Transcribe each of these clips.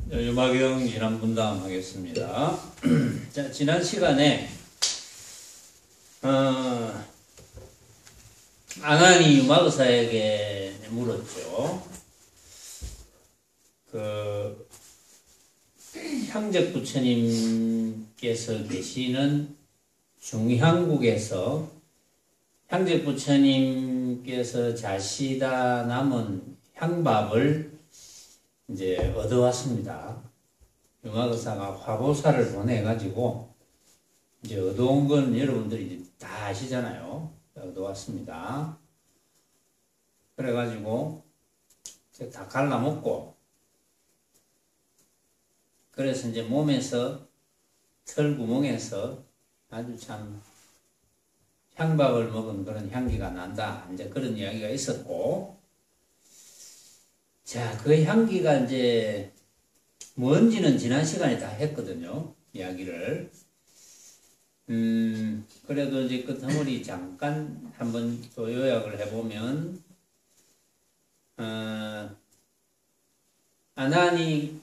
유마경 진안분당 하겠습니다. 자, 지난 시간에 아나니 유마의사에게 물었죠. 그 향적 부처님께서 계시는 중향국에서 향적 부처님께서 자시다 남은 향밥을 이제 얻어왔습니다. 유마의사가 화보사를 보내가지고 이제 얻어온 건 여러분들이 이제 다 아시잖아요. 얻어왔습니다. 그래가지고 다 갈라먹고, 그래서 이제 몸에서 털 구멍에서 아주 참 향밥을 먹은 그런 향기가 난다, 이제 그런 이야기가 있었고, 자, 그 향기가 이제 뭔지는 지난 시간에 다 했거든요, 이야기를. 그래도 이제 끝머리 잠깐 한번 또 요약을 해보면, 아나니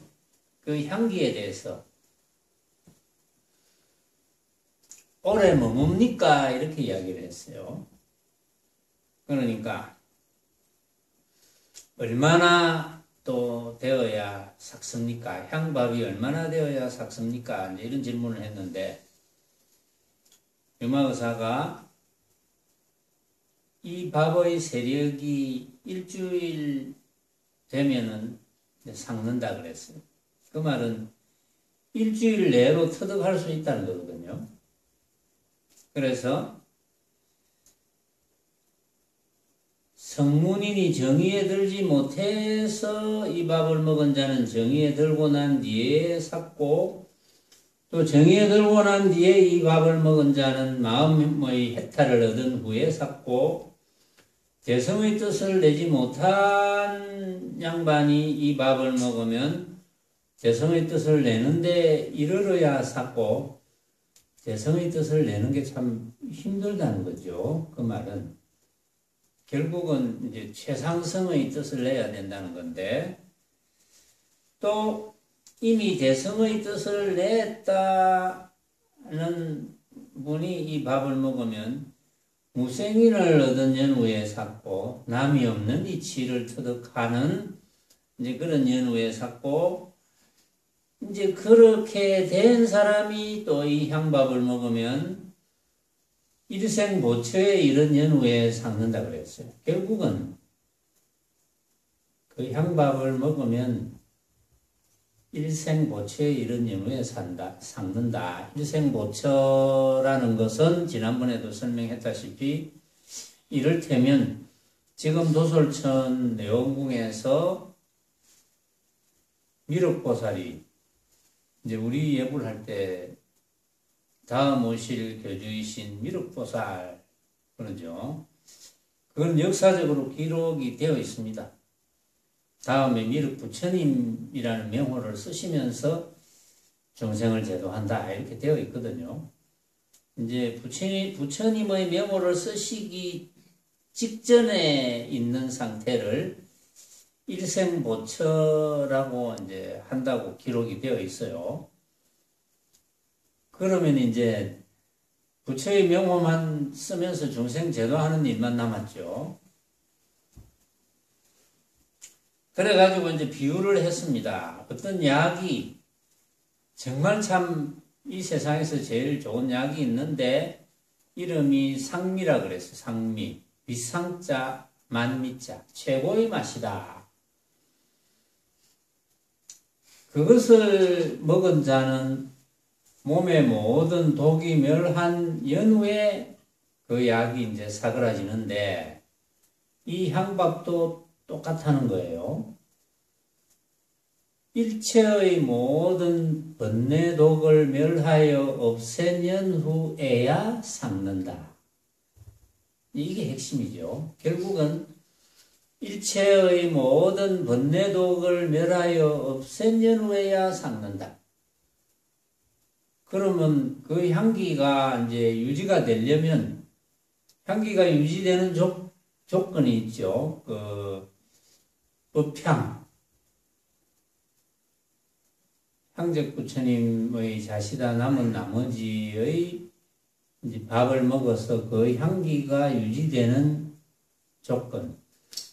그 향기에 대해서 오래 머뭅니까? 이렇게 이야기를 했어요. 그러니까 얼마나 또 되어야 삭습니까? 향밥이 얼마나 되어야 삭습니까? 이제 이런 질문을 했는데, 유마의사가 이 밥의 세력이 일주일 되면은 삭는다 그랬어요. 그 말은 일주일 내로 터득할 수 있다는 거거든요. 그래서 성문인이 정의에 들지 못해서 이 밥을 먹은 자는 정의에 들고 난 뒤에 삭고, 또 정의에 들고 난 뒤에 이 밥을 먹은 자는 마음의 해탈을 얻은 후에 삭고, 재성의 뜻을 내지 못한 양반이 이 밥을 먹으면 재성의 뜻을 내는데 이르러야 삭고, 재성의 뜻을 내는 게 참 힘들다는 거죠. 그 말은 결국은 이제 최상승의 뜻을 내야 된다는 건데, 또 이미 대성의 뜻을 냈다는 분이 이 밥을 먹으면 무생인을 얻은 연후에 삭고, 남이 없는 이치를 터득하는 이제 그런 연후에 삭고, 이제 그렇게 된 사람이 또 이 향밥을 먹으면 일생보처에 이른 연후에 삭는다 그랬어요. 결국은 그 향밥을 먹으면 일생보처에 이른 연후에 삭는다. 일생보처라는 것은 지난번에도 설명했다시피, 이를테면 지금 도솔천 내원궁에서 미륵보살이 이제 우리 예불 할 때 다음 오실 교주이신 미륵보살, 그러죠. 그건 역사적으로 기록이 되어 있습니다. 다음에 미륵부처님이라는 명호를 쓰시면서众生을 제도한다, 이렇게 되어 있거든요. 이제 부처님의 명호를 쓰시기 직전에 있는 상태를 일생보처라고 이제 한다고 기록이 되어 있어요. 그러면 이제 부처의 명호만 쓰면서 중생 제도하는 일만 남았죠. 그래가지고 이제 비유를 했습니다. 어떤 약이, 정말 참 이 세상에서 제일 좋은 약이 있는데 이름이 상미라 그랬어요. 상미. 위상자 만미자, 최고의 맛이다. 그것을 먹은 자는 몸의 모든 독이 멸한 연후에 그 약이 이제 사그라지는데, 이 향밥도 똑같다는 거예요. 일체의 모든 번뇌 독을 멸하여 없앤 연후에야 삭는다. 이게 핵심이죠. 결국은 일체의 모든 번뇌 독을 멸하여 없앤 연후에야 삭는다. 그러면 그 향기가 이제 유지가 되려면, 향기가 유지되는 조건이 있죠. 그 법향, 향적부처님의 자시다 남은 나머지의 이제 밥을 먹어서 그 향기가 유지되는 조건.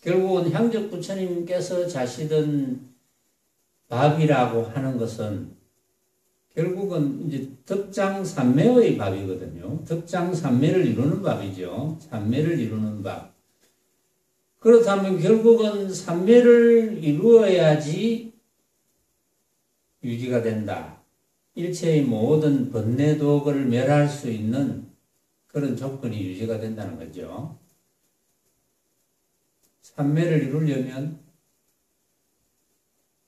결국은 향적부처님께서 자시던 밥이라고 하는 것은 결국은 이제 덕장산매의 밥이거든요. 덕장산매를 이루는 밥이죠. 산매를 이루는 밥. 그렇다면 결국은 산매를 이루어야지 유지가 된다. 일체의 모든 번뇌도를 멸할 수 있는 그런 조건이 유지가 된다는 거죠. 산매를 이루려면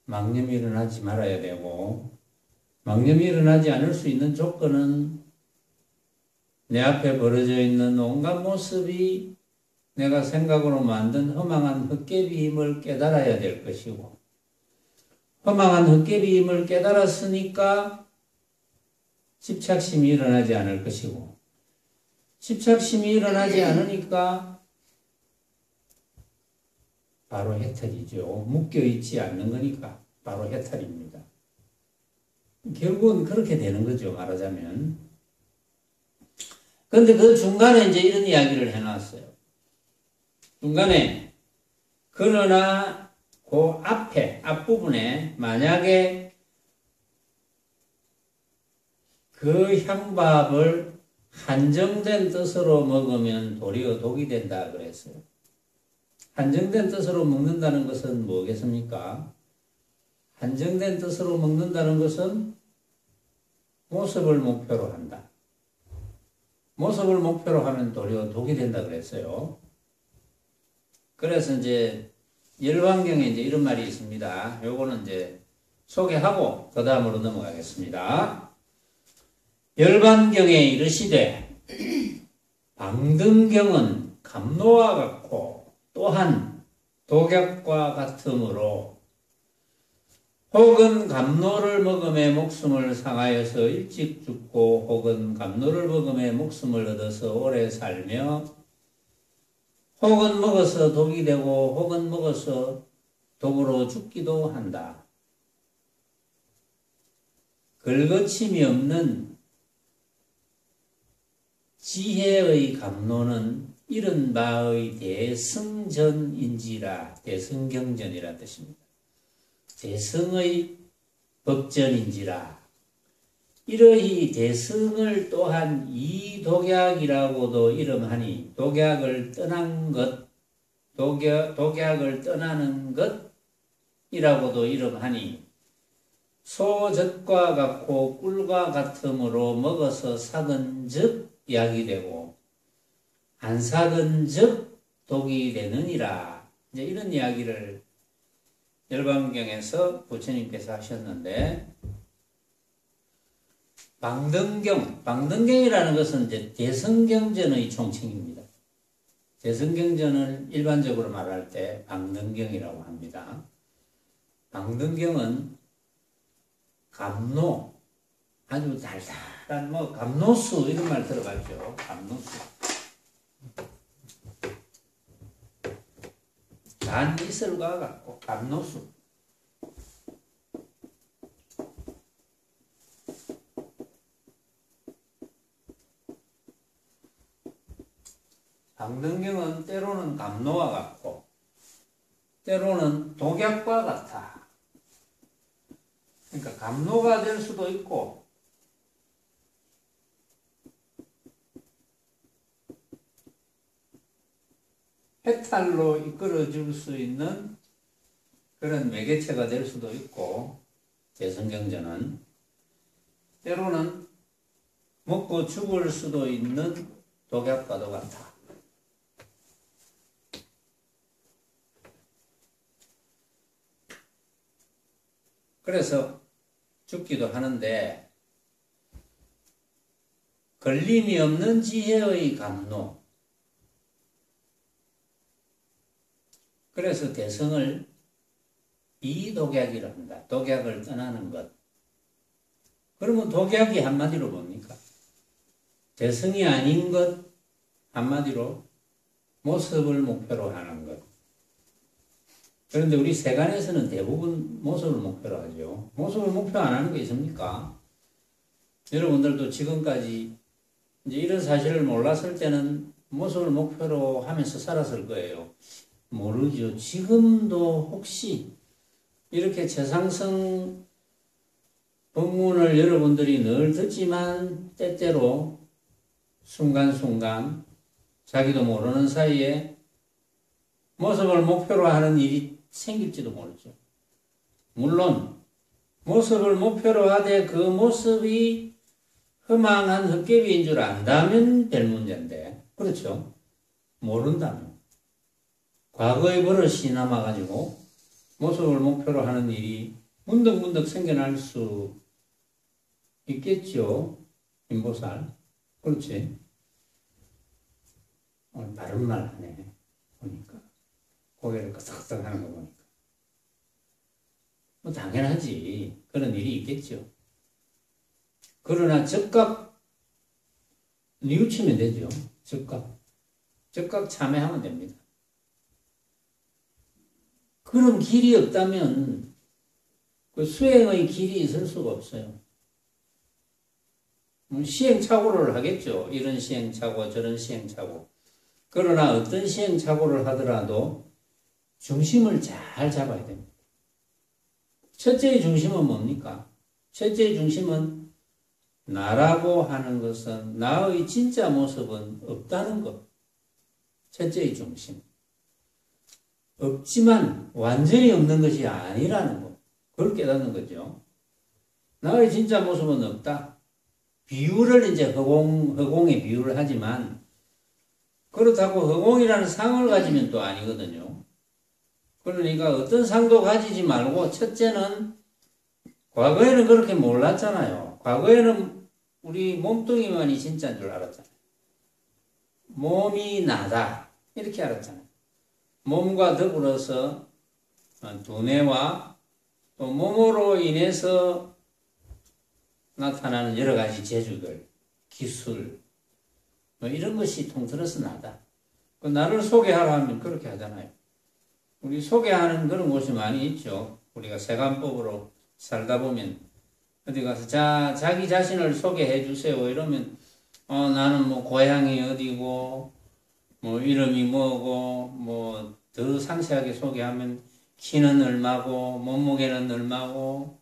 망념이 일어나지 말아야 되고, 망념이 일어나지 않을 수 있는 조건은 내 앞에 벌어져 있는 온갖 모습이 내가 생각으로 만든 허망한 헛개비임을 깨달아야 될 것이고, 허망한 헛개비임을 깨달았으니까 집착심이 일어나지 않을 것이고, 집착심이 일어나지 않으니까 바로 해탈이죠. 묶여있지 않는 거니까 바로 해탈입니다. 결국은 그렇게 되는 거죠, 말하자면. 그런데 그 중간에 이제 이런 이야기를 해놨어요. 중간에, 그러나 그 앞부분에 만약에 그 향밥을 한정된 뜻으로 먹으면 도리어 독이 된다 그랬어요. 한정된 뜻으로 먹는다는 것은 뭐겠습니까? 한정된 뜻으로 먹는다는 것은 모습을 목표로 한다. 모습을 목표로 하면 도리어 독이 된다 그랬어요. 그래서 이제 열반경에 이제 이런 말이 있습니다. 요거는 이제 소개하고 그 다음으로 넘어가겠습니다. 열반경에 이르시되 방등경은 감로와 같고 또한 독약과 같으므로 혹은 감로를 먹음에 목숨을 상하여서 일찍 죽고 혹은 감로를 먹음에 목숨을 얻어서 오래 살며 혹은 먹어서 독이 되고 혹은 먹어서 독으로 죽기도 한다. 걸거침이 없는 지혜의 감로는 이런 바의 대승전인지라, 대승경전이라 뜻입니다. 대승의 법전인지라. 이러히 대승을 또한 이독약이라고도 이름하니, 독약을 떠난 것, 독약을 떠나는 것이라고도 이름하니, 소젖과 같고 꿀과 같으므로 먹어서 사든 즉 약이 되고 안 사든 즉 독이 되느니라. 이제 이런 이야기를 열반경에서 부처님께서 하셨는데, 방등경이라는 것은 이제 대승경전의 총칭입니다. 대승경전을 일반적으로 말할 때 방등경이라고 합니다. 방등경은 감노, 아주 달달한 감노수 이런 말 들어봤죠. 감노수. 단 이슬과 같고 감노수. 방등경은 때로는 감노와 같고 때로는 독약과 같아. 그러니까 감노가 될 수도 있고 해탈로 이끌어줄 수 있는 그런 매개체가 될 수도 있고, 대승경전은 때로는 먹고 죽을 수도 있는 독약과도 같아. 그래서 죽기도 하는데, 걸림이 없는 지혜의 감노. 그래서 대승을 이독약이라 한다. 독약을 떠나는 것. 그러면 독약이 한마디로 뭡니까? 대승이 아닌 것, 한마디로 모습을 목표로 하는 것. 그런데 우리 세간에서는 대부분 모습을 목표로 하죠. 모습을 목표 안 하는 게 있습니까? 여러분들도 지금까지 이제 이런 사실을 몰랐을 때는 모습을 목표로 하면서 살았을 거예요. 모르죠. 지금도 혹시 이렇게 최상승 법문을 여러분들이 늘 듣지만 때때로 순간순간 자기도 모르는 사이에 모습을 목표로 하는 일이 생길지도 모르죠. 물론 모습을 목표로 하되 그 모습이 허망한 헛개비인 줄 안다면 별 문제인데, 그렇죠? 모른다면 과거의 버릇이 남아가지고 모습을 목표로 하는 일이 문득문득 생겨날 수 있겠죠. 인보살. 그렇지. 바른 말 하네. 보니까. 고개를 끄덕끄덕 하는 거 보니까. 뭐 당연하지. 그런 일이 있겠죠. 그러나 즉각 뉘우치면 되죠. 즉각 참회하면 됩니다. 그런 길이 없다면 그 수행의 길이 있을 수가 없어요. 시행착오를 하겠죠. 이런 시행착오, 저런 시행착오. 그러나 어떤 시행착오를 하더라도 중심을 잘 잡아야 됩니다. 첫째의 중심은 뭡니까? 첫째의 중심은 나라고 하는 것은, 나의 진짜 모습은 없다는 것. 첫째의 중심. 없지만 완전히 없는 것이 아니라는 것. 그걸 깨닫는 거죠. 나의 진짜 모습은 없다. 비유를 이제 허공에 비유를 하지만, 그렇다고 허공이라는 상을 가지면 또 아니거든요. 그러니까 어떤 상도 가지지 말고, 첫째는 과거에는 그렇게 몰랐잖아요. 과거에는 우리 몸뚱이만이 진짜인 줄 알았잖아요. 몸이 나다. 이렇게 알았잖아요. 몸과 더불어서 두뇌와 또 몸으로 인해서 나타나는 여러 가지 재주들, 기술, 뭐 이런 것이 통틀어서 나다. 그 나를 소개하라 하면 그렇게 하잖아요. 우리 소개하는 그런 곳이 많이 있죠. 우리가 세간법으로 살다 보면 어디 가서 자기 자신을 소개해 주세요 이러면 나는 뭐 고향이 어디고 뭐 이름이 뭐고 뭐 더 상세하게 소개하면 키는 얼마고 몸무게는 얼마고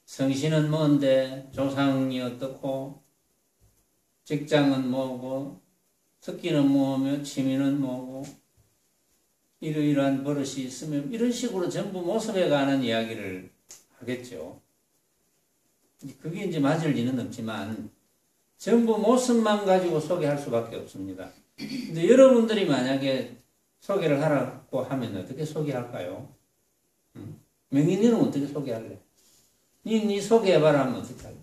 성씨는 뭔데 조상이 어떻고 직장은 뭐고 특기는 뭐며 취미는 뭐고 이러이러한 버릇이 있으면 이런 식으로 전부 모습에 관한 이야기를 하겠죠. 그게 이제 맞을 리는 없지만 전부 모습만 가지고 소개할 수밖에 없습니다. 근데 여러분들이 만약에 소개를 하라고 하면 어떻게 소개할까요? 명인이는 어떻게 소개할래? 니 소개해봐라 하면 어떻게 할래?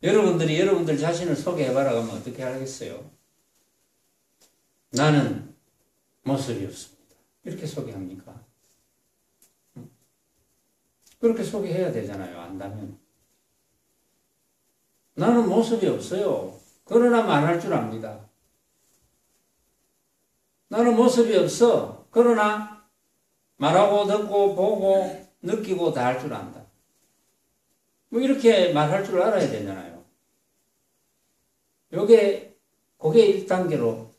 여러분들이 여러분들 자신을 소개해봐라 하면 어떻게 하겠어요? 나는 모습이 없습니다. 이렇게 소개합니까? 그렇게 소개해야 되잖아요. 안다면. 나는 모습이 없어요. 그러나 말할 줄 압니다. 나는 모습이 없어. 그러나 말하고 듣고 보고 느끼고 다 할 줄 안다. 뭐 이렇게 말할 줄 알아야 되잖아요. 그게 1단계로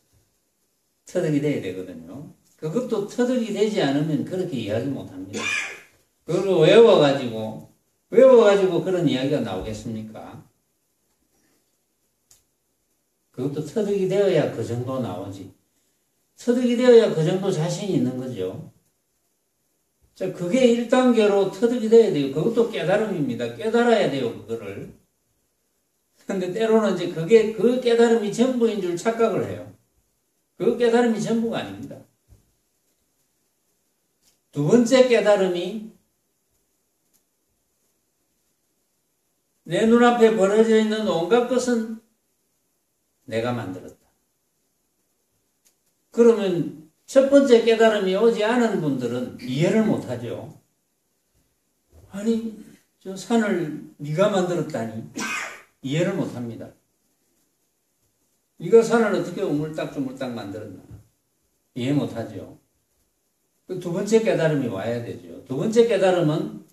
터득이 돼야 되거든요. 그것도 터득이 되지 않으면 그렇게 이야기 못합니다. 그걸 외워가지고 그런 이야기가 나오겠습니까? 그것도 터득이 되어야 그 정도 나오지. 터득이 되어야 그 정도 자신이 있는 거죠. 자, 그게 1단계로 터득이 돼야 돼요. 그것도 깨달음입니다. 깨달아야 돼요, 그거를. 근데 때로는 이제 그 깨달음이 전부인 줄 착각을 해요. 그 깨달음이 전부가 아닙니다. 두 번째 깨달음이 내 눈앞에 벌어져 있는 온갖 것은 내가 만들었다. 그러면 첫 번째 깨달음이 오지 않은 분들은 이해를 못하죠. 아니, 저 산을 네가 만들었다니 이해를 못합니다. 네가 산을 어떻게 우물딱주물딱 만들었나 이해 못하죠. 그 두 번째 깨달음이 와야 되죠. 두 번째 깨달음은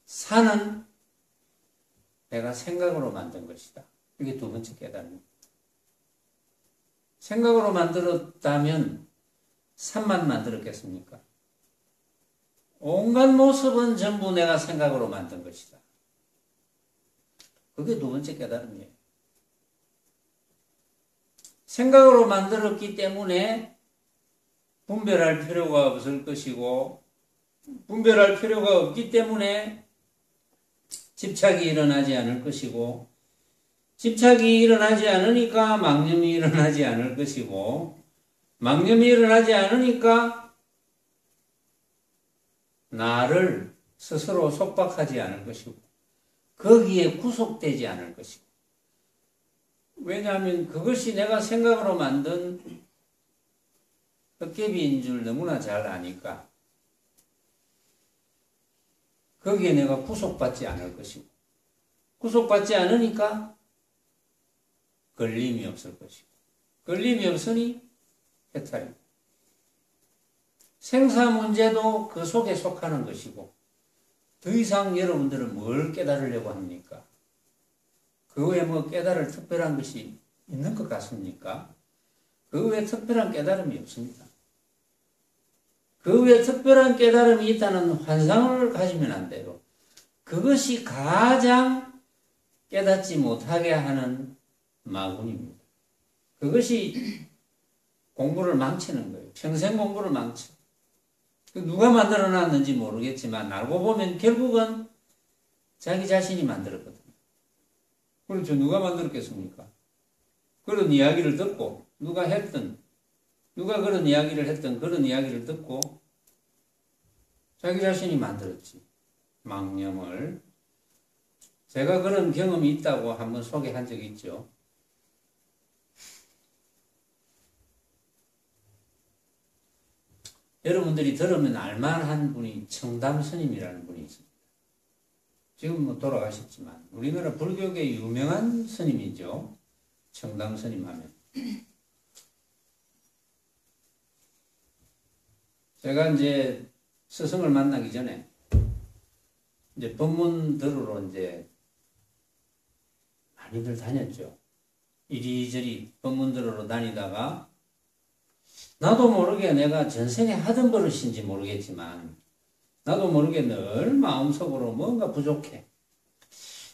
산은 내가 생각으로 만든 것이다. 이게 두 번째 깨달음입니다. 생각으로 만들었다면 산만 만들었겠습니까? 온갖 모습은 전부 내가 생각으로 만든 것이다. 그게 두 번째 깨달음이에요. 생각으로 만들었기 때문에 분별할 필요가 없을 것이고, 분별할 필요가 없기 때문에 집착이 일어나지 않을 것이고, 집착이 일어나지 않으니까 망념이 일어나지 않을 것이고, 망념이 일어나지 않으니까 나를 스스로 속박하지 않을 것이고, 거기에 구속되지 않을 것이고. 왜냐하면 그것이 내가 생각으로 만든 헛개비인 줄 너무나 잘 아니까 거기에 내가 구속받지 않을 것이고, 구속받지 않으니까 걸림이 없을 것이고, 걸림이 없으니 해탈입니다. 생사 문제도 그 속에 속하는 것이고, 더 이상 여러분들은 뭘 깨달으려고 합니까? 그 외에 뭐 깨달을 특별한 것이 있는 것 같습니까? 그 외에 특별한 깨달음이 없습니다. 그 외에 특별한 깨달음이 있다는 환상을 가지면 안 돼요. 그것이 가장 깨닫지 못하게 하는 마군입니다. 그것이 공부를 망치는 거예요. 평생 공부를 망쳐. 누가 만들어 놨는지 모르겠지만 알고 보면 결국은 자기 자신이 만들었거든요. 그렇죠. 누가 만들었겠습니까? 그런 이야기를 듣고 누가 그런 이야기를 했던 그런 이야기를 듣고 자기 자신이 만들었지. 망념을. 제가 그런 경험이 있다고 한번 소개한 적이 있죠. 여러분들이 들으면 알만한 분이 청담 스님이라는 분이 있습니다. 지금 뭐 돌아가셨지만 우리나라 불교계 유명한 스님이죠. 청담 스님 하면. 제가 이제 스승을 만나기 전에 이제 법문 들으러 이제 많이들 다녔죠. 이리저리 법문 들으러 다니다가 나도 모르게 내가 전생에 하던 버릇인지 모르겠지만 나도 모르게 늘 마음속으로 뭔가 부족해.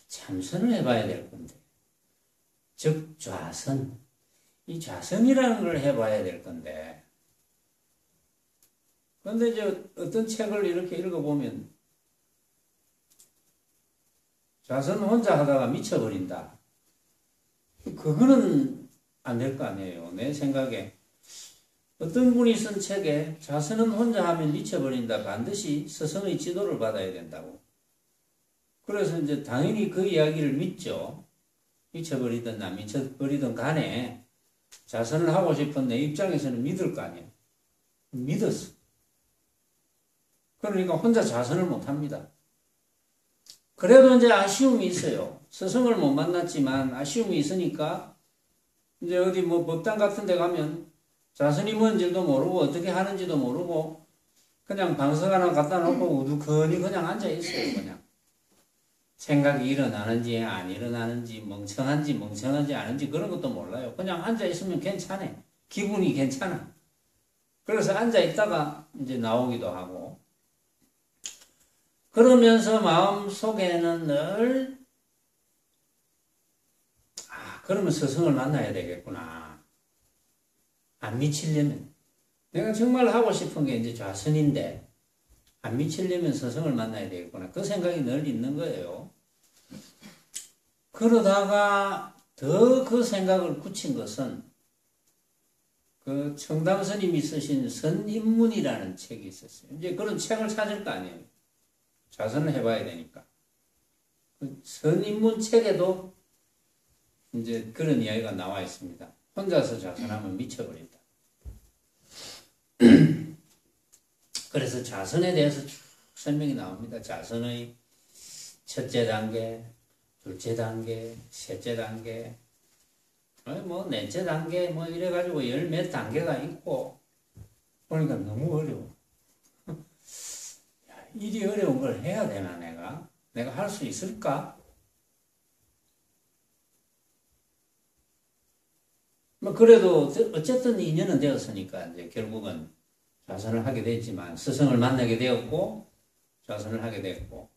참선을 해봐야 될 건데. 즉 좌선. 이 좌선이라는 걸 해봐야 될 건데. 그런데 이제 어떤 책을 이렇게 읽어보면 좌선 혼자 하다가 미쳐버린다. 그거는 안 될 거 아니에요. 내 생각에. 어떤 분이 쓴 책에 좌선은 혼자 하면 미쳐버린다. 반드시 스승의 지도를 받아야 된다고. 그래서 이제 당연히 그 이야기를 믿죠. 미쳐버리든 안 미쳐버리든 간에 좌선을 하고 싶은 내 입장에서는 믿을 거 아니에요. 믿었어. 그러니까 혼자 좌선을 못합니다. 그래도 이제 아쉬움이 있어요. 스승을 못 만났지만 아쉬움이 있으니까 이제 어디 뭐 법당 같은 데 가면 좌선이 뭔지도 모르고 어떻게 하는지도 모르고 그냥 방석 하나 갖다 놓고 우두커니 그냥 앉아있어요. 그냥 생각이 일어나는지 안 일어나는지 멍청한지 아닌지 그런 것도 몰라요. 그냥 앉아있으면 괜찮아. 기분이 괜찮아. 그래서 앉아있다가 이제 나오기도 하고 그러면서 마음속에는 늘 그러면 스승을 만나야 되겠구나. 안 미치려면 내가 정말 하고 싶은 게 이제 좌선인데 안 미치려면 스승을 만나야 되겠구나. 그 생각이 늘 있는 거예요. 그러다가 더 그 생각을 굳힌 것은 그 청담 스님이 쓰신 선입문이라는 책이 있었어요. 이제 그런 책을 찾을 거 아니에요. 좌선을 해봐야 되니까. 그 선입문 책에도 이제 그런 이야기가 나와 있습니다. 혼자서 좌선하면 미쳐버린다. 그래서 좌선에 대해서 쭉 설명이 나옵니다. 좌선의 첫째 단계, 둘째 단계, 셋째 단계, 뭐 넷째 단계 뭐 이래가지고 열 몇 단계가 있고 보니까 너무 어려워. 일이 어려운 걸 해야 되나, 내가? 내가 할 수 있을까? 뭐, 그래도, 어쨌든 인연은 되었으니까, 이제 결국은 좌선을 하게 됐지만, 스승을 만나게 되었고, 좌선을 하게 됐고.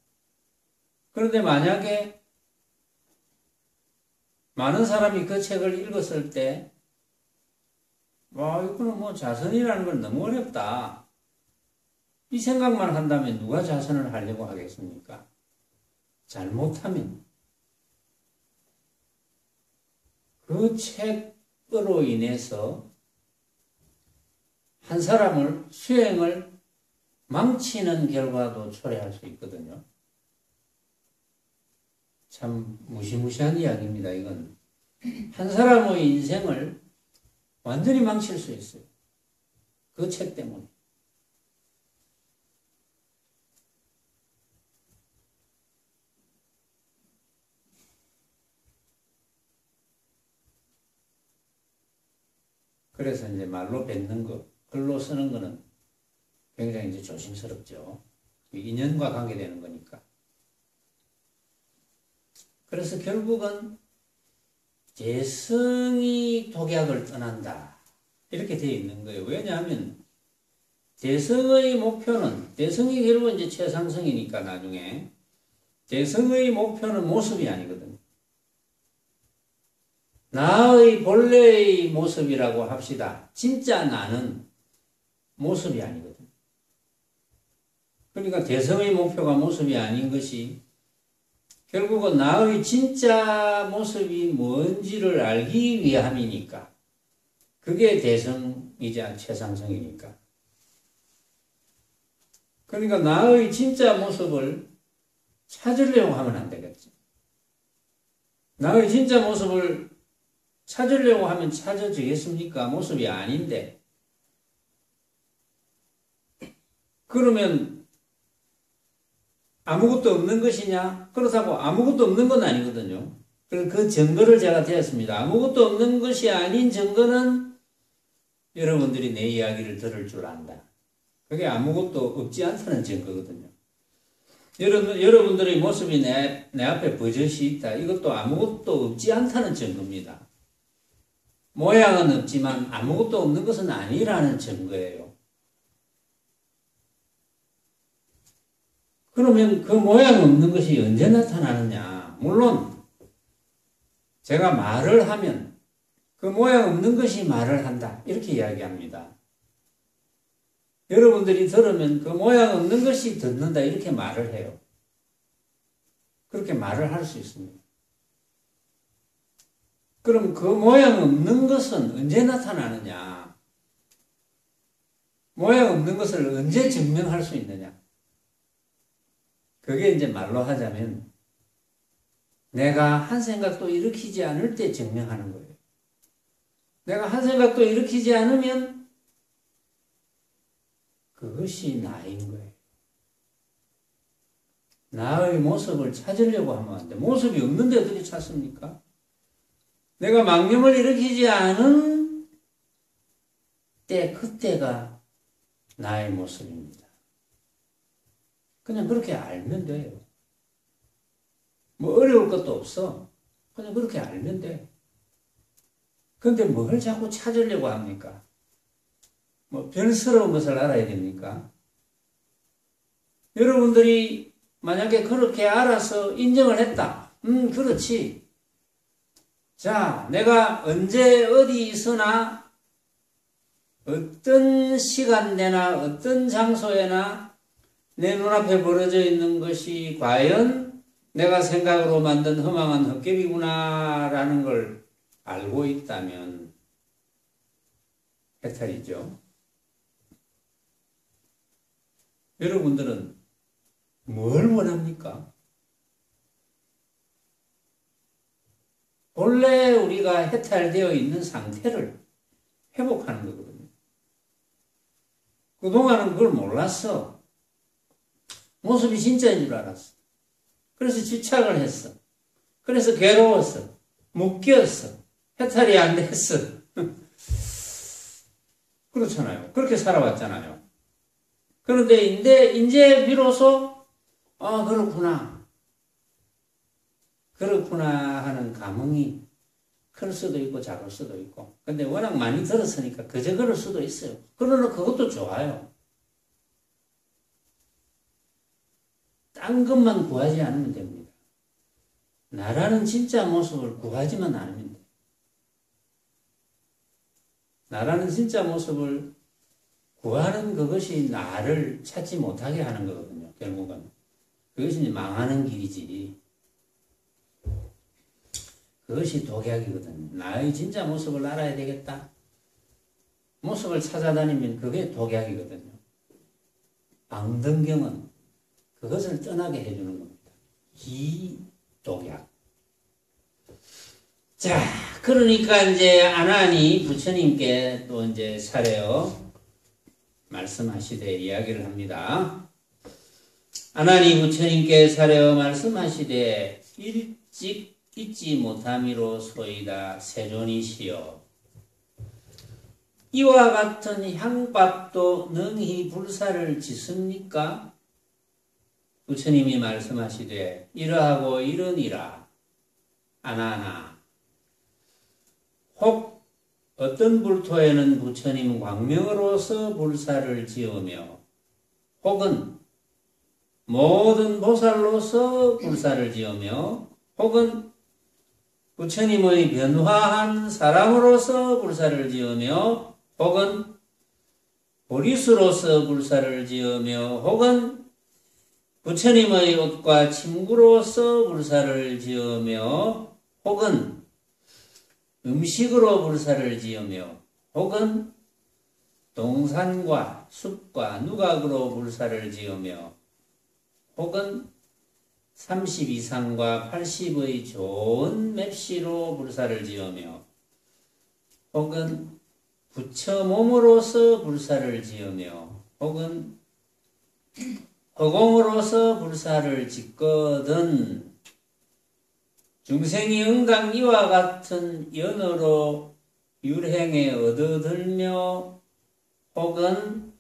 그런데 만약에, 많은 사람이 그 책을 읽었을 때, 와, 이거는 뭐 좌선이라는 건 너무 어렵다. 이 생각만 한다면 누가 좌선을 하려고 하겠습니까? 잘못하면 그 책으로 인해서 한 사람을 수행을 망치는 결과도 초래할 수 있거든요. 참 무시무시한 이야기입니다. 이건 한 사람의 인생을 완전히 망칠 수 있어요. 그 책 때문에. 그래서 이제 말로 뱉는 거, 글로 쓰는 거는 굉장히 이제 조심스럽죠. 인연과 관계되는 거니까. 그래서 결국은 재성이 독약을 떠난다. 이렇게 되어 있는 거예요. 왜냐하면 재성의 목표는, 재성이 결국은 이제 최상승이니까 나중에 재성의 목표는 모습이 아니거든요. 나의 본래의 모습이라고 합시다. 진짜 나는 모습이 아니거든요. 그러니까 재성의 목표가 모습이 아닌 것이 결국은 나의 진짜 모습이 뭔지를 알기 위함이니까. 그게 대성이자 최상승이니까. 그러니까 나의 진짜 모습을 찾으려고 하면 안 되겠죠. 나의 진짜 모습을 찾으려고 하면 찾아지겠습니까? 모습이 아닌데. 그러면 아무것도 없는 것이냐? 그렇다고 아무것도 없는 건 아니거든요. 그 증거를 제가 드렸습니다. 아무것도 없는 것이 아닌 증거는 여러분들이 내 이야기를 들을 줄 안다. 그게 아무것도 없지 않다는 증거거든요. 여러분들의 모습이 내 앞에 버젓이 있다. 이것도 아무것도 없지 않다는 증거입니다. 모양은 없지만 아무것도 없는 것은 아니라는 증거예요. 그러면 그 모양 없는 것이 언제 나타나느냐? 물론 제가 말을 하면 그 모양 없는 것이 말을 한다. 이렇게 이야기합니다. 여러분들이 들으면 그 모양 없는 것이 듣는다. 이렇게 말을 해요. 그렇게 말을 할 수 있습니다. 그럼 그 모양 없는 것은 언제 나타나느냐? 모양 없는 것을 언제 증명할 수 있느냐? 그게 이제 말로 하자면 내가 한 생각도 일으키지 않을 때 증명하는 거예요. 내가 한 생각도 일으키지 않으면 그것이 나인 거예요. 나의 모습을 찾으려고 하면 안 돼. 모습이 없는데 어떻게 찾습니까? 내가 망념을 일으키지 않은 때, 그때가 나의 모습입니다. 그냥 그렇게 알면 돼요. 뭐 어려울 것도 없어. 그냥 그렇게 알면 돼. 근데 뭘 자꾸 찾으려고 합니까? 뭐 별스러운 것을 알아야 됩니까? 여러분들이 만약에 그렇게 알아서 인정을 했다. 그렇지. 자, 내가 언제 어디서나 어떤 시간대나 어떤 장소에나 내 눈앞에 벌어져 있는 것이 과연 내가 생각으로 만든 허망한 헛개비구나 라는 걸 알고 있다면 해탈이죠. 여러분들은 뭘 원합니까? 본래 우리가 해탈되어 있는 상태를 회복하는 거거든요. 그동안은 그걸 몰랐어. 모습이 진짜인 줄 알았어. 그래서 집착을 했어. 그래서 괴로웠어. 묶였어. 해탈이 안 됐어. 그렇잖아요. 그렇게 살아왔잖아요. 그런데 이제 비로소 그렇구나. 그렇구나 하는 감흥이 클 수도 있고 작을 수도 있고. 근데 워낙 많이 들었으니까 그저 그럴 수도 있어요. 그러나 그것도 좋아요. 딴 것만 구하지 않으면 됩니다. 나라는 진짜 모습을 구하지만 않으면 돼요. 나라는 진짜 모습을 구하는 그것이 나를 찾지 못하게 하는 거거든요. 결국은. 그것이 이제 망하는 길이지. 그것이 독약이거든요. 나의 진짜 모습을 알아야 되겠다. 모습을 찾아다니면 그게 독약이거든요. 방등경은 그것을 떠나게 해주는 겁니다. 기독약. 자, 그러니까 이제 아나니 부처님께 또 이제 차례요 말씀하시되 이야기를 합니다. 아나니 부처님께 차례요 말씀하시되 일찍 잊지 못함이로소이다 세존이시여 이와 같은 향밥도 능히 불사를 짓습니까? 부처님이 말씀하시되 이러하고 이러니라 아나나 혹 어떤 불토에는 부처님 광명으로서 불사를 지으며 혹은 모든 보살로서 불사를 지으며 혹은 부처님의 변화한 사람으로서 불사를 지으며 혹은 보리수로서 불사를 지으며 혹은 부처님의 옷과 침구로서 불사를 지으며 혹은 음식으로 불사를 지으며 혹은 동산과 숲과 누각으로 불사를 지으며 혹은 30 이상과 80의 좋은 맵시로 불사를 지으며 혹은 부처 몸으로서 불사를 지으며 혹은 허공으로서 불사를 짓거든 중생이 응당 이와 같은 연어로 율행에 얻어들며 혹은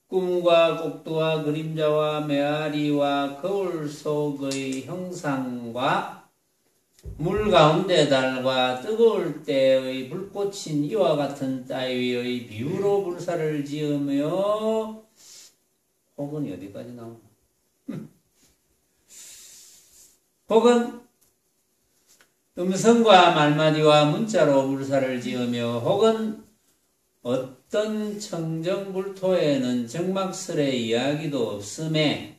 꿈과 꼭두와 그림자와 메아리와 거울 속의 형상과 물 가운데 달과 뜨거울 때의 불꽃인 이와 같은 따위의 비유로 불사를 지으며 혹은 어디까지 나오나? 혹은 음성과 말마디와 문자로 불사를 지으며 혹은 어떤 청정불토에는 정막설의 이야기도 없음에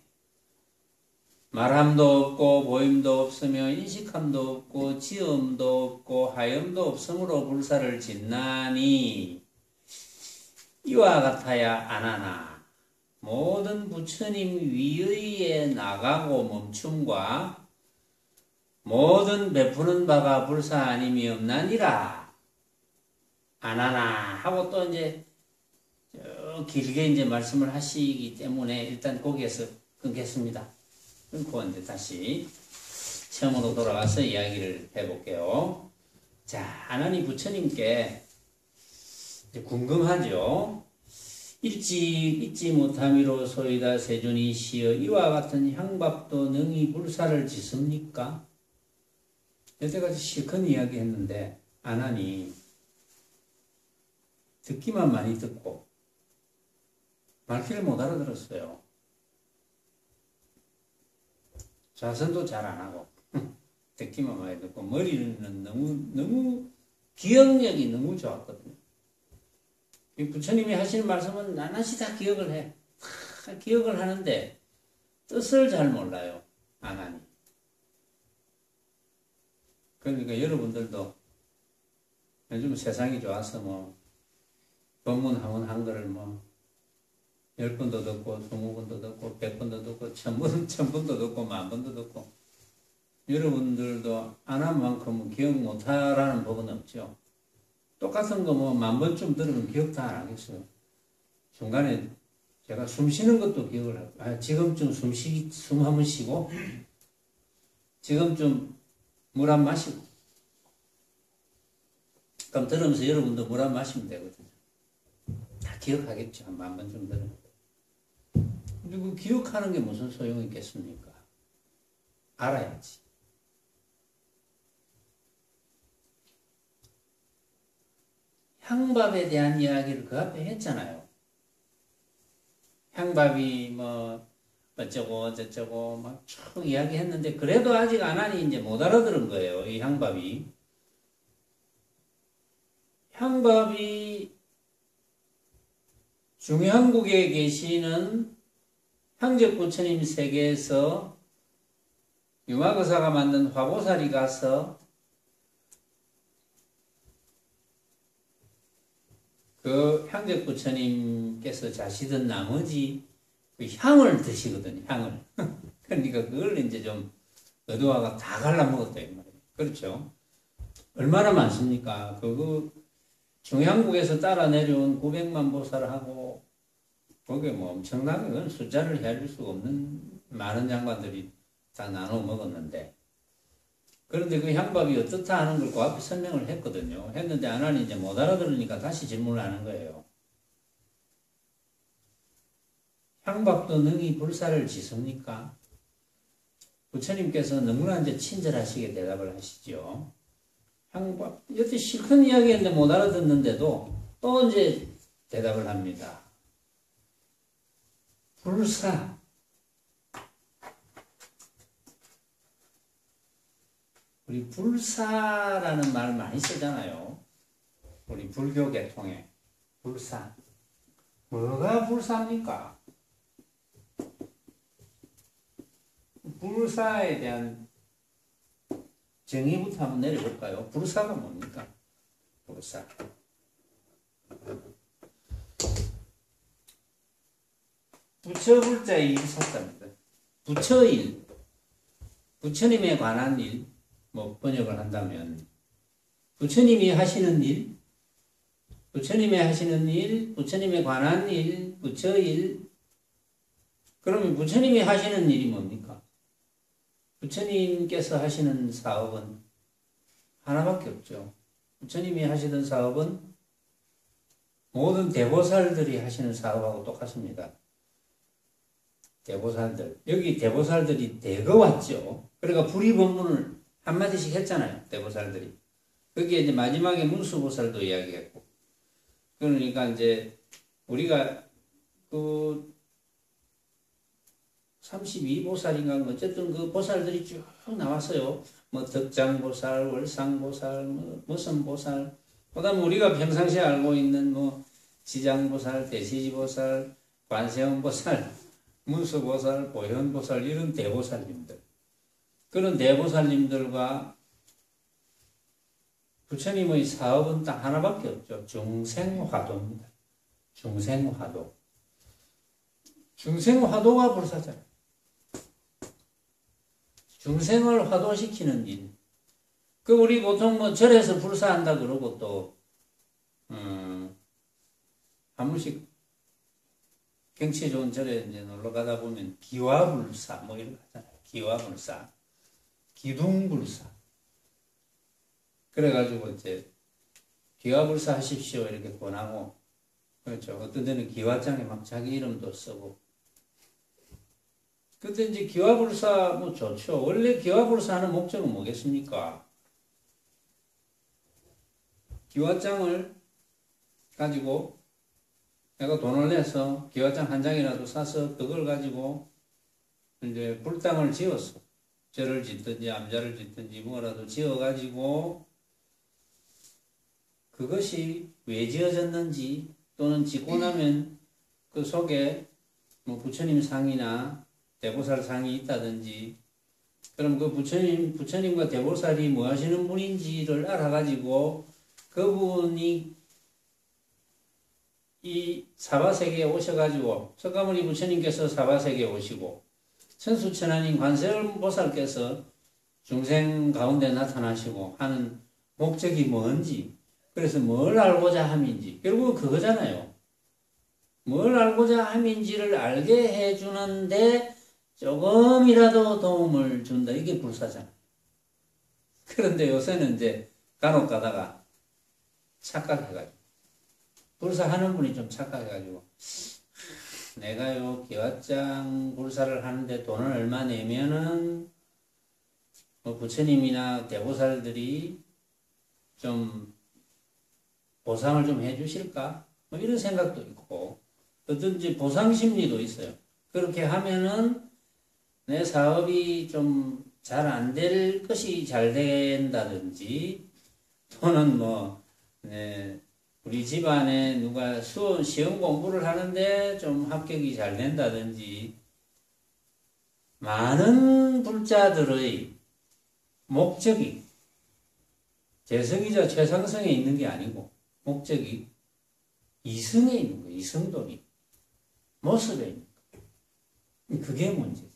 말함도 없고 보임도 없으며 인식함도 없고 지음도 없고 하염도 없으므로 불사를 짓나니 이와 같아야 안하나 모든 부처님 위의에 나가고 멈춤과 모든 베푸는 바가 불사 아님이 없나니라 안하나 하고 또 이제 길게 이제 말씀을 하시기 때문에 일단 거기에서 끊겠습니다. 끊고 이제 다시 처음으로 돌아가서 이야기를 해볼게요. 자, 아나니 부처님께 이제 궁금하죠. 일찍 잊지 못함이로소이다 세존이시여 이와 같은 향밥도 능히 불사를 짓습니까? 여태까지 실컷 이야기했는데 아나니 듣기만 많이 듣고 말귀를 못 알아들었어요. 자선도 잘 안 하고 듣기만 많이 듣고 머리는 너무 기억력이 너무 좋았거든요. 이 부처님이 하시는 말씀은 낱낱이 다 기억을 해. 기억을 하는데 뜻을 잘 몰라요. 아나니. 그러니까 여러분들도 요즘 세상이 좋아서 뭐 법문 한 거를 뭐 10번도 듣고 20번도 듣고 100번도 듣고 1000번도 듣고 10,000번도 듣고 여러분들도 안 한 만큼은 기억 못하라는 법은 없죠. 똑같은 거 뭐 10,000번쯤 들으면 기억 다 안 하겠어요. 중간에 제가 숨 쉬는 것도 기억을 하고 지금쯤 숨 한번 쉬고 지금쯤 물 한 마시고 그럼 들으면서 여러분도 물 한 마시면 되거든요. 다 기억하겠죠. 한 10,000번 정도는. 그리고 기억하는 게 무슨 소용이 있겠습니까? 알아야지. 향밥에 대한 이야기를 그 앞에 했잖아요. 향밥이 뭐 어쩌고 저쩌고 막 쭉 이야기했는데 그래도 아직 안 하니 이제 못 알아들은 거예요. 이 향밥이. 향밥이 중향국에 계시는 향적부처님 세계에서 유마거사가 만든 화보살이 가서 그 향적부처님께서 자시던 나머지 그 향을 드시거든요. 향을. 그러니까 그걸 이제 좀 의도화가 다 갈라먹었다 이 말이에요. 그렇죠? 얼마나 많습니까? 그 중향국에서 따라 내려온 900만 보살하고 거기에 뭐 엄청나게 그건 숫자를 헤아릴 수가 없는 많은 장관들이 다 나눠 먹었는데, 그런데 그 향밥이 어떻다 하는 걸 그 앞에 설명을 했거든요. 했는데 안 하니 이제 못 알아들으니까 다시 질문을 하는 거예요. 향밥도 능히 불사를 지습니까? 부처님께서 너무나 이제 친절하시게 대답을 하시죠. 향밥, 여태 실컷 이야기했는데 못 알아듣는데도 또 이제 대답을 합니다. 불사. 우리 불사라는 말 많이 쓰잖아요. 우리 불교 계통에. 불사. 뭐가 불사입니까? 불사에 대한 정의부터 한번 내려볼까요? 불사가 뭡니까? 불사. 부처불자의 일사자입니다. 부처일, 부처님에 관한 일, 뭐 번역을 한다면 부처님이 하시는 일, 부처님이 하시는 일, 부처님에 관한 일, 부처일. 그러면 부처님이 하시는 일이 뭡니까? 부처님께서 하시는 사업은 하나밖에 없죠. 부처님이 하시던 사업은 모든 대보살들이 하시는 사업하고 똑같습니다. 대보살들. 여기 대보살들이 대거 왔죠. 그러니까 불의법문을 한마디씩 했잖아요. 대보살들이. 거기에 이제 마지막에 문수보살도 이야기했고. 그러니까 이제 우리가 그 32보살인가 어쨌든 그 보살들이 쭉 나왔어요. 뭐 덕장보살, 월상보살, 뭐 무슨 보살. 그다음에 우리가 평상시에 알고 있는 뭐 지장보살, 대시지보살, 관세음보살, 문수보살, 보현보살 이런 대보살님들. 그런 대보살님들과 부처님의 사업은 딱 하나밖에 없죠. 중생화도입니다. 중생화도. 중생화도가 불사잖아요. 중생을 화도시키는 일. 그 우리 보통 뭐 절에서 불사한다 그러고 또 한 번씩 경치 좋은 절에 이제 놀러 가다 보면 기와불사 뭐 이런 거 하잖아요. 기와불사, 기둥불사. 그래가지고 이제 기와불사 하십시오 이렇게 권하고, 그렇죠. 어떤 데는 기와장에 막 자기 이름도 쓰고. 근데 이제 기와불사 뭐 좋죠. 원래 기와불사 하는 목적은 뭐겠습니까? 기와장을 가지고 내가 돈을 내서 기와장 한 장이라도 사서 그걸 가지고 이제 불당을 지었어. 절을 짓든지 암자를 짓든지 뭐라도 지어가지고 그것이 왜 지어졌는지 또는 짓고 나면 그 속에 뭐 부처님 상이나 대보살 상이 있다든지, 그럼 그 부처님과 대보살이 뭐 하시는 분인지를 알아가지고 그분이 이 사바세계에 오셔가지고 석가모니 부처님께서 사바세계에 오시고 천수천안인 관세음보살께서 중생 가운데 나타나시고 하는 목적이 뭔지, 그래서 뭘 알고자 함인지, 결국은 그거잖아요. 뭘 알고자 함인지를 알게 해주는데 조금이라도 도움을 준다. 이게 불사잖아. 그런데 요새는 이제 간혹 가다가 착각해가지고 불사하는 분이 좀 착각해가지고 내가요 기왓장 불사를 하는데 돈을 얼마 내면은 뭐 부처님이나 대보살들이 좀 보상을 좀 해주실까? 뭐 이런 생각도 있고 어떤지 보상 심리도 있어요. 그렇게 하면은 내 사업이 좀 잘 안 될 것이 잘 된다든지 또는 뭐 우리 집안에 누가 시험 공부를 하는데 좀 합격이 잘 된다든지 많은 불자들의 목적이 재성이자 최상성에 있는 게 아니고 목적이 이성에 있는 거예요. 이성돌이 모습에 있는 거예요. 그게 문제죠.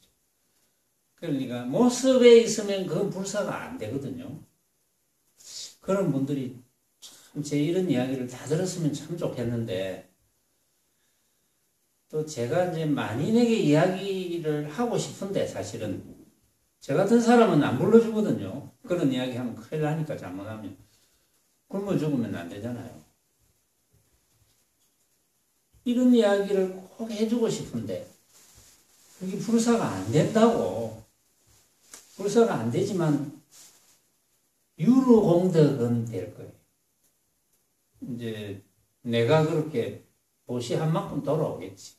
그러니까 모습에 있으면 그건 불사가 안 되거든요. 그런 분들이 참 제 이런 이야기를 다 들었으면 참 좋겠는데 또 제가 이제 만인에게 이야기를 하고 싶은데 사실은 저 같은 사람은 안 불러주거든요. 그런 이야기 하면 큰일 나니까 잘못하면 굶어 죽으면 안 되잖아요. 이런 이야기를 꼭 해주고 싶은데 그게 불사가 안 된다고. 불사가 안 되지만 유루공덕은 될 거예요. 이제 내가 그렇게 보시한 만큼 돌아오겠지.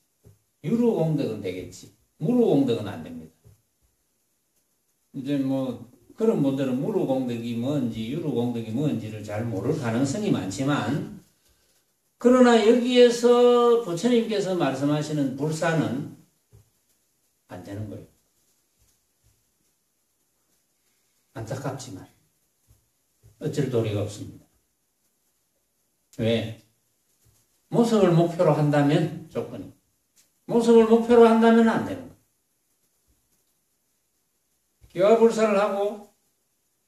유루공덕은 되겠지. 무루공덕은 안 됩니다. 이제 뭐 그런 분들은 무루공덕이 뭔지 유루공덕이 뭔지를 잘 모를 가능성이 많지만 그러나 여기에서 부처님께서 말씀하시는 불사는 안 되는 거예요. 안타깝지만 어쩔 도리가 없습니다. 왜? 모습을 목표로 한다면 조건이. 모습을 목표로 한다면 안 되는 거예요. 기와불사를 하고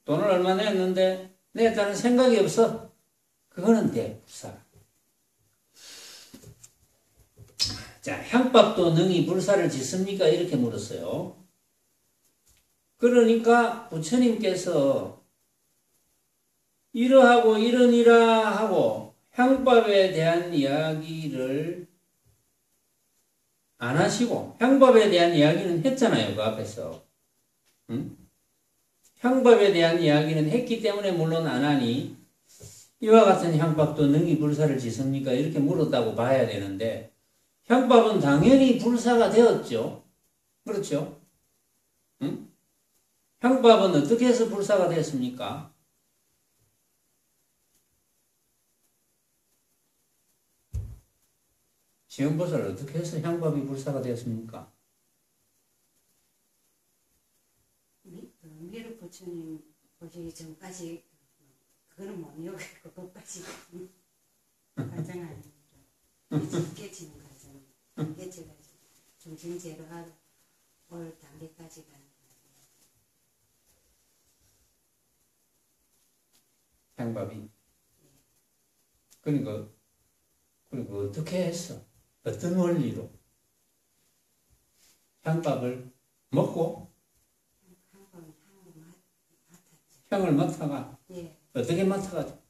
돈을 얼마 냈는데 냈다는 생각이 없어. 그거는 돼, 불사. 자, 향밥도 능히 불사를 짓습니까? 이렇게 물었어요. 그러니까 부처님께서 이러하고 이러니라 하고 향밥에 대한 이야기를 안 하시고 향밥에 대한 이야기는 했잖아요. 그 앞에서. 응? 향밥에 대한 이야기는 했기 때문에 물론 안 하니 이와 같은 향밥도 능히 불사를 짓습니까? 이렇게 물었다고 봐야 되는데 향밥은 당연히 불사가 되었죠. 그렇죠? 응? 향밥은 어떻게 해서 불사가 되었습니까? 시험보살 어떻게 해서 향밥이 불사가 되었습니까? 미륵 부처님 보시기 전까지 그거는 못 외우고 그것까지 과정 아닙니다. 깨치는 과정. 깨쳐가지고 중증제로 올 단계까지 가는 향밥이. 그러니까 어떻게 했어? 어떤 원리로? 향밥을 먹고 향을 맡아가. 예. 어떻게 맡아가죠?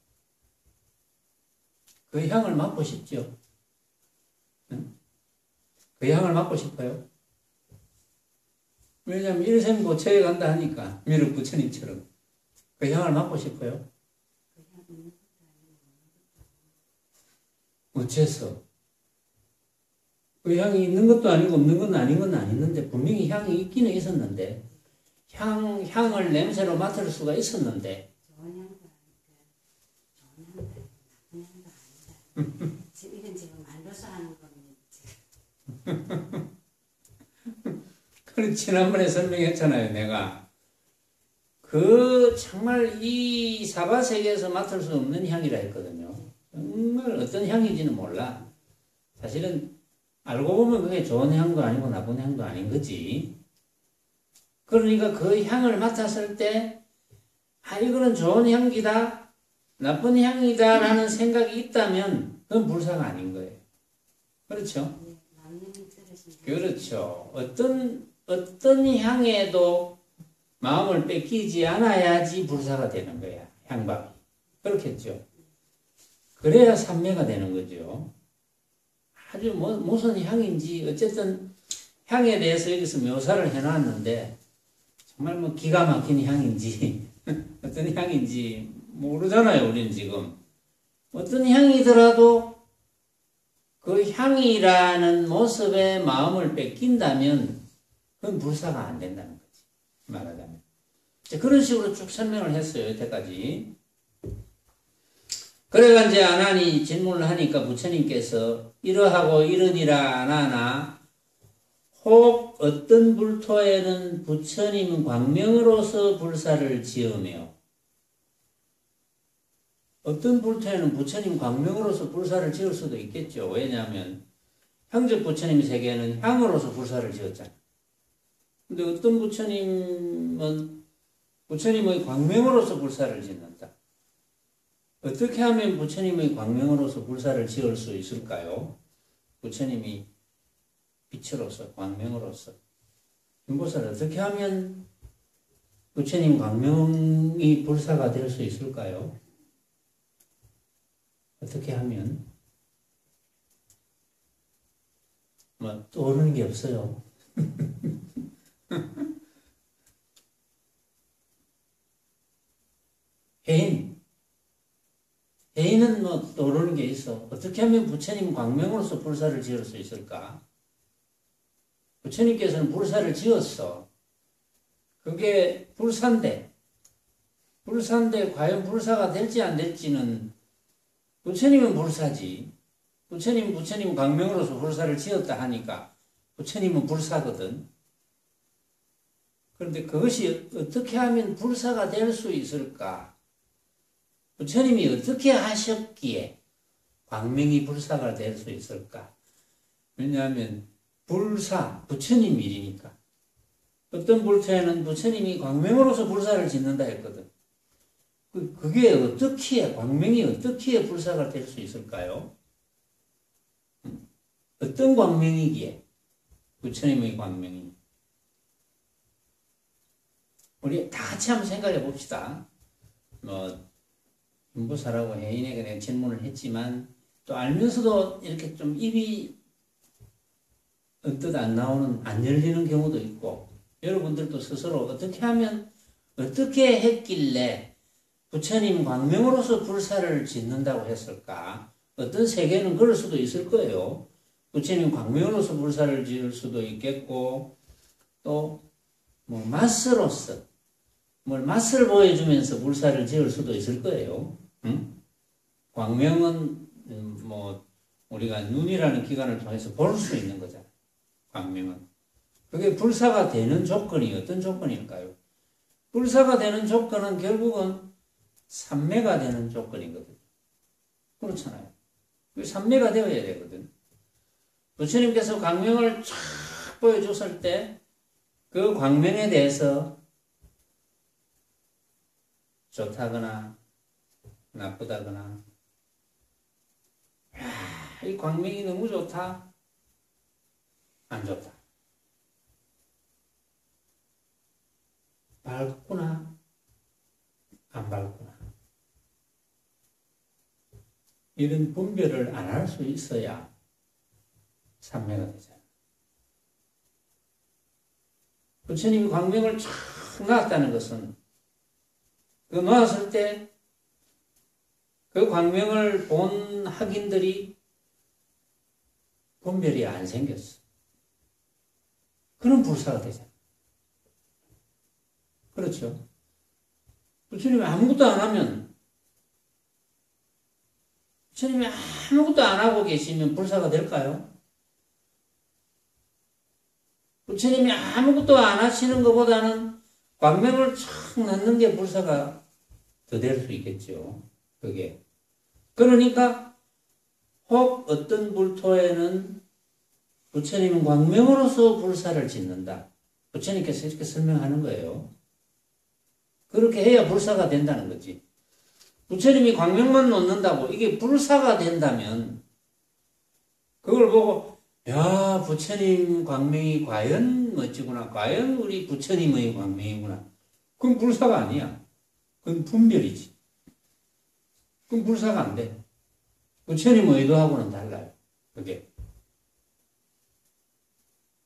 그 향을 맡고 싶죠? 응? 그 향을 맡고 싶어요? 왜냐하면 일생 고처에 간다 하니까 미륵 부처님처럼 그 향을 맡고 싶어요? 어째서? 그 향이 있는 것도 아니고 없는 건 아닌 건 아니는데 분명히 향이 있기는 있었는데 향을 냄새로 맡을 수가 있었는데 좋은 향도 아니까 좋은 향도 아니고 나쁜 향도 아니다. 지금 이건 지금 말로서 하는 겁니다. 그래 지난번에 설명했잖아요. 내가 정말 이 사바세계에서 맡을 수 없는 향이라 했거든요. 정말 어떤 향인지는 몰라. 사실은 알고 보면 그게 좋은 향도 아니고 나쁜 향도 아닌 거지. 그러니까 그 향을 맡았을 때 이거는 좋은 향기다, 나쁜 향이다 라는 생각이 있다면 그건 불사가 아닌 거예요. 그렇죠? 그렇죠. 어떤 향에도 마음을 뺏기지 않아야지 불사가 되는 거야. 향밥이. 그렇겠죠. 그래야 삼매가 되는 거죠. 아주 무슨 향인지 어쨌든 향에 대해서 여기서 묘사를 해놨는데 정말 뭐 기가 막힌 향인지 어떤 향인지 모르잖아요. 우리는 지금 어떤 향이더라도 그 향이라는 모습에 마음을 뺏긴다면 그건 불사가 안 된다는 거지. 말하자면 그런 식으로 쭉 설명을 했어요. 여태까지. 그래가 이제 아난이 질문을 하니까 부처님께서 이러하고 이러니라 아나나 혹 어떤 불토에는 부처님 광명으로서 불사를 지으며 어떤 불토에는 부처님 광명으로서 불사를 지을 수도 있겠죠. 왜냐하면 향적 부처님 세계는 향으로서 불사를 지었잖아요. 근데 어떤 부처님은 부처님의 광명으로서 불사를 짓는다. 어떻게 하면 부처님의 광명으로서 불사를 지을 수 있을까요? 부처님이 빛으로서 광명으로서 윤보살 어떻게 하면 부처님 광명이 불사가 될 수 있을까요? 어떻게 하면 뭐 떠오르는 게 없어요. 해인은 뭐 떠오르는 게 있어. 어떻게 하면 부처님 광명으로서 불사를 지을 수 있을까? 부처님께서는 불사를 지었어. 그게 불사인데 과연 불사가 될지 안 될지는 부처님은 불사지. 부처님 광명으로서 불사를 지었다 하니까 부처님은 불사거든. 그런데 그것이 어떻게 하면 불사가 될 수 있을까? 부처님이 어떻게 하셨기에 광명이 불사가 될 수 있을까? 왜냐하면 불사, 부처님 일이니까. 어떤 불토에는 부처님이 광명으로서 불사를 짓는다 했거든. 그게 어떻게, 광명이 어떻게 불사가 될 수 있을까요? 어떤 광명이기에 부처님의 광명이. 우리 다 같이 한번 생각해 봅시다. 윤보살하고 혜인에게 내가 질문을 했지만 또 알면서도 이렇게 좀 입이 언뜻 안 나오는, 안 열리는 경우도 있고 여러분들도 스스로 어떻게 하면 어떻게 했길래 부처님 광명으로서 불사를 짓는다고 했을까? 어떤 세계는 그럴 수도 있을 거예요. 부처님 광명으로서 불사를 지을 수도 있겠고 또 뭐 맛으로서 뭘 맛을 보여주면서 불사를 지을 수도 있을 거예요. 응? 광명은 뭐 우리가 눈이라는 기관을 통해서 볼 수 있는 거잖아요. 광명은. 그게 불사가 되는 조건이 어떤 조건일까요? 불사가 되는 조건은 결국은 삼매가 되는 조건이거든요. 그렇잖아요. 삼매가 되어야 되거든. 부처님께서 광명을 쫙 보여줬을 때 그 광명에 대해서 좋다거나 나쁘다거나 이 광명이 너무 좋다, 안 좋다, 밝구나, 안 밝구나, 이런 분별을 안 할 수 있어야 삼매가 되잖아요. 부처님이 광명을 쫙 놨다는 것은 그 놓았을 때 그 광명을 본 학인들이 분별이 안 생겼어. 그런 불사가 되잖아요. 그렇죠? 부처님이 아무것도 안 하면, 부처님이 아무것도 안 하고 계시면 불사가 될까요? 부처님이 아무것도 안 하시는 것보다는 광명을 촥 넣는 게 불사가 더 될 수 있겠죠. 그게. 그러니까 혹 어떤 불토에는 부처님은 광명으로서 불사를 짓는다. 부처님께서 이렇게 설명하는 거예요. 그렇게 해야 불사가 된다는 거지. 부처님이 광명만 놓는다고 이게 불사가 된다면 그걸 보고 야, 부처님 광명이 과연 멋지구나. 과연 우리 부처님의 광명이구나. 그건 불사가 아니야. 그건 분별이지. 그건 불사가 안 돼. 부처님 의도하고는 달라요. 그게.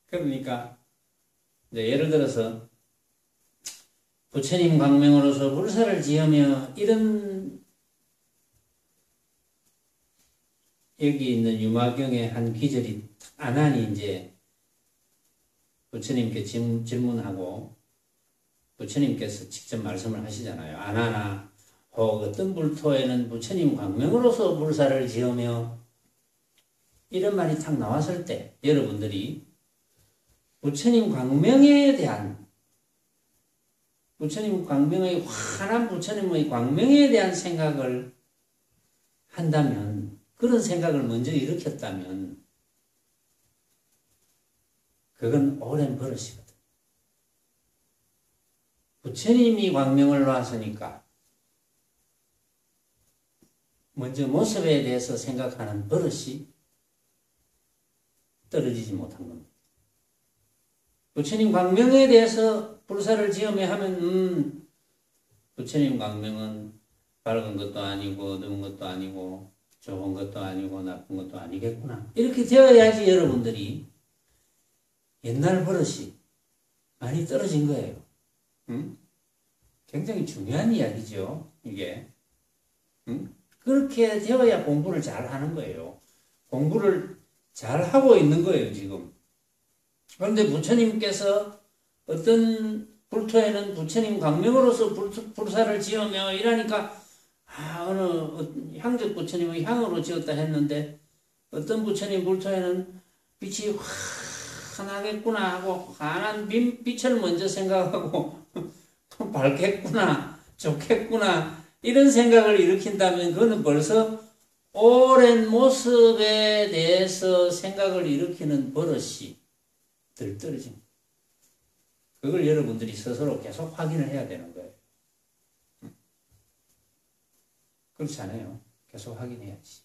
그러니까 이제 예를 들어서 부처님 광명으로서 불사를 지으며 이런 여기 있는 유마경의 한 귀절이 아난이 이제 부처님께 질문하고 부처님께서 직접 말씀을 하시잖아요. 아나나 혹 어떤 불토에는 부처님 광명으로서 불사를 지으며 이런 말이 탁 나왔을 때 여러분들이 부처님 광명에 대한 부처님 광명의 환한 부처님의 광명에 대한 생각을 한다면 그런 생각을 먼저 일으켰다면 그건 오랜 버릇이거든. 부처님이 광명을 놨으니까 먼저 모습에 대해서 생각하는 버릇이 떨어지지 못한 겁니다. 부처님 광명에 대해서 불사를 지으며 하면 부처님 광명은 밝은 것도 아니고 어두운 것도 아니고 좋은 것도 아니고 나쁜 것도 아니겠구나. 이렇게 되어야지 여러분들이 옛날 버릇이 많이 떨어진 거예요. 굉장히 중요한 이야기죠. 이게. 그렇게 되어야 공부를 잘 하는 거예요. 공부를 잘 하고 있는 거예요, 지금. 그런데 부처님께서 어떤 불토에는 부처님 광명으로서 불사를 지으며 이러니까 어느 향적 부처님의 향으로 지었다 했는데 어떤 부처님 불토에는 빛이 환하겠구나 하고 환한 빛을 먼저 생각하고 또 밝겠구나 좋겠구나 이런 생각을 일으킨다면 그거는 벌써 오랜 모습에 대해서 생각을 일으키는 버릇이 덜 떨어집니다. 그걸 여러분들이 스스로 계속 확인을 해야 되는 거예요. 그렇지 않아요? 계속 확인해야지.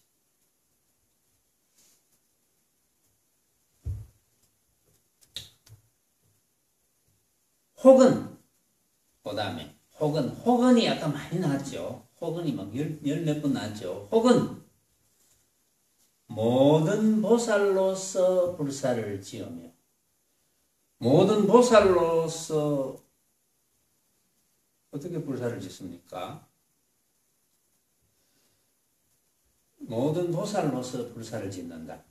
혹은 그 다음에 혹은이 약간 많이 나왔죠. 혹은이 막 열 몇 번 나왔죠. 혹은 모든 보살로서 불사를 지으며 모든 보살로서 어떻게 불사를 짓습니까? 모든 보살로서 불사를 짓는다.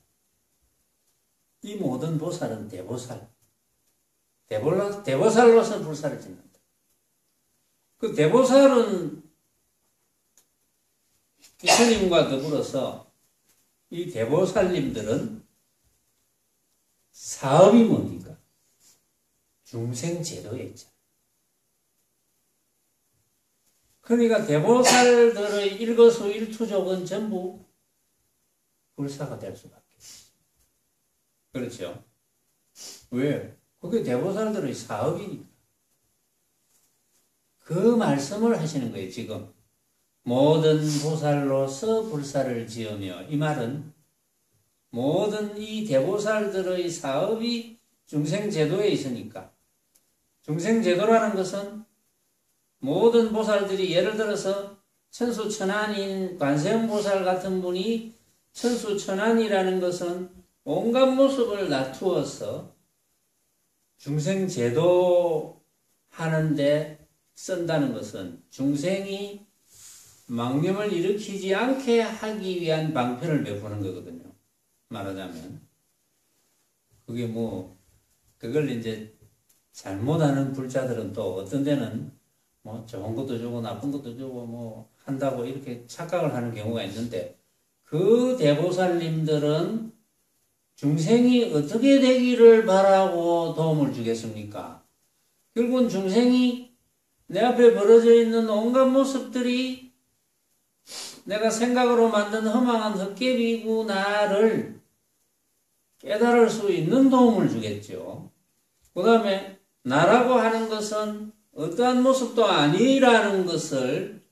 이 모든 보살은 대보살. 대보살로서 불사를 짓는다. 그 대보살은 부처님과 더불어서 이 대보살님들은 사업이 뭡니까? 중생제도에 있잖아요. 그러니까 대보살들의 일거수일투족은 전부 불사가 될 수밖에 없어요. 그렇죠? 왜? 그게 대보살들의 사업이니까. 그 말씀을 하시는 거예요, 지금. 모든 보살로서 불사를 지으며. 이 말은 모든 이 대보살들의 사업이 중생제도에 있으니까. 중생제도라는 것은 모든 보살들이 예를 들어서 천수천안인 관세음보살 같은 분이 천수천안이라는 것은 온갖 모습을 놔두어서 중생제도 하는데 쓴다는 것은 중생이 망념을 일으키지 않게 하기 위한 방편을 베푸는 거거든요. 말하자면. 그게 그걸 이제 잘못하는 불자들은 또 어떤 데는 좋은 것도 주고 나쁜 것도 주고 한다고 이렇게 착각을 하는 경우가 있는데 그 대보살님들은 중생이 어떻게 되기를 바라고 도움을 주겠습니까? 결국은 중생이 내 앞에 벌어져 있는 온갖 모습들이 내가 생각으로 만든 허망한 헛개비고 나를 깨달을 수 있는 도움을 주겠죠. 그 다음에 나라고 하는 것은 어떠한 모습도 아니라는 것을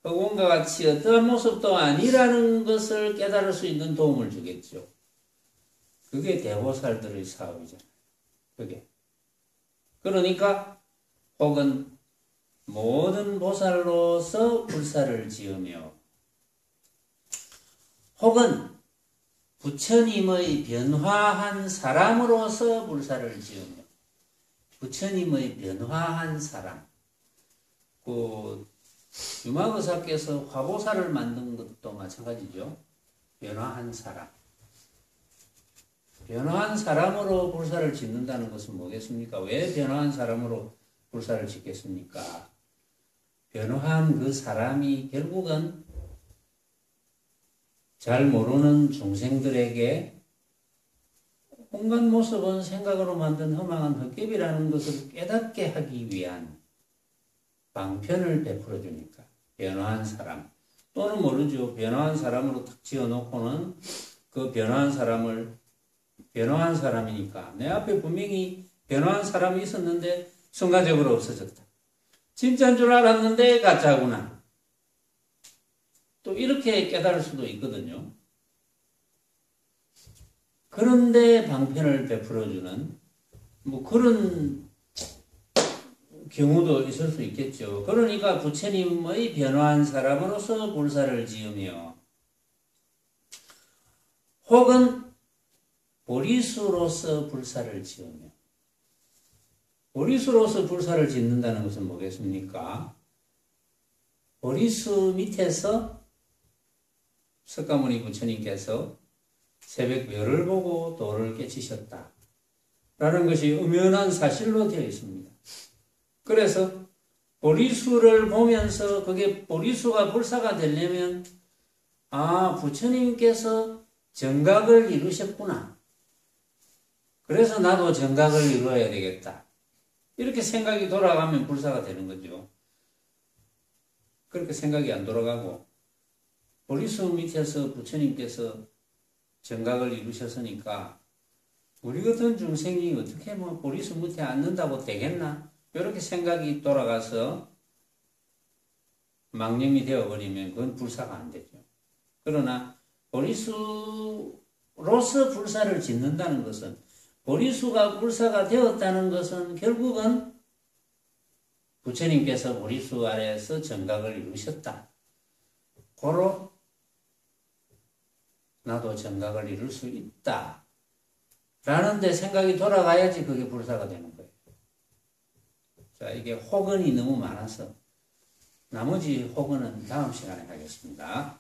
허공과 같이 어떠한 모습도 아니라는 것을 깨달을 수 있는 도움을 주겠죠. 그게 대보살들의 사업이잖아요. 그게. 그러니까 혹은 모든 보살로서 불사를 지으며 혹은 부처님의 변화한 사람으로서 불사를 지으며, 부처님의 변화한 사람. 유마의사께서 화보사를 만든 것도 마찬가지죠. 변화한 사람. 변화한 사람으로 불사를 짓는다는 것은 뭐겠습니까? 왜 변화한 사람으로 불사를 짓겠습니까? 변화한 그 사람이 결국은 잘 모르는 중생들에게 온갖 모습은 생각으로 만든 허망한 헛개비라는 것을 깨닫게 하기 위한 방편을 베풀어 주니까. 변화한 사람 또는 모르죠. 변화한 사람으로 탁 지어놓고는 그 변화한 사람을 변화한 사람이니까 내 앞에 분명히 변화한 사람이 있었는데 순간적으로 없어졌다. 진짜인 줄 알았는데 가짜구나. 또 이렇게 깨달을 수도 있거든요. 그런데 방편을 베풀어주는 그런 경우도 있을 수 있겠죠. 그러니까 부처님의 변화한 사람으로서 불사를 지으며, 혹은 보리수로서 불사를 지으며. 보리수로서 불사를 짓는다는 것은 뭐겠습니까? 보리수 밑에서 석가모니 부처님께서 새벽 별을 보고 도를 깨치셨다 라는 것이 엄연한 사실로 되어 있습니다. 그래서 보리수를 보면서 그게 보리수가 불사가 되려면 부처님께서 정각을 이루셨구나. 그래서 나도 정각을 이루어야 되겠다. 이렇게 생각이 돌아가면 불사가 되는 거죠. 그렇게 생각이 안 돌아가고 보리수 밑에서 부처님께서 정각을 이루셨으니까 우리 같은 중생이 어떻게 보리수 밑에 앉는다고 되겠나? 이렇게 생각이 돌아가서 망념이 되어버리면 그건 불사가 안 되죠. 그러나 보리수로서 불사를 짓는다는 것은, 보리수가 불사가 되었다는 것은 결국은 부처님께서 보리수 아래에서 정각을 이루셨다. 고로 나도 정각을 이룰 수 있다 라는 데 생각이 돌아가야지 그게 불사가 되는 거예요. 자, 이게 혹은이 너무 많아서 나머지 혹은은 다음 시간에 하겠습니다.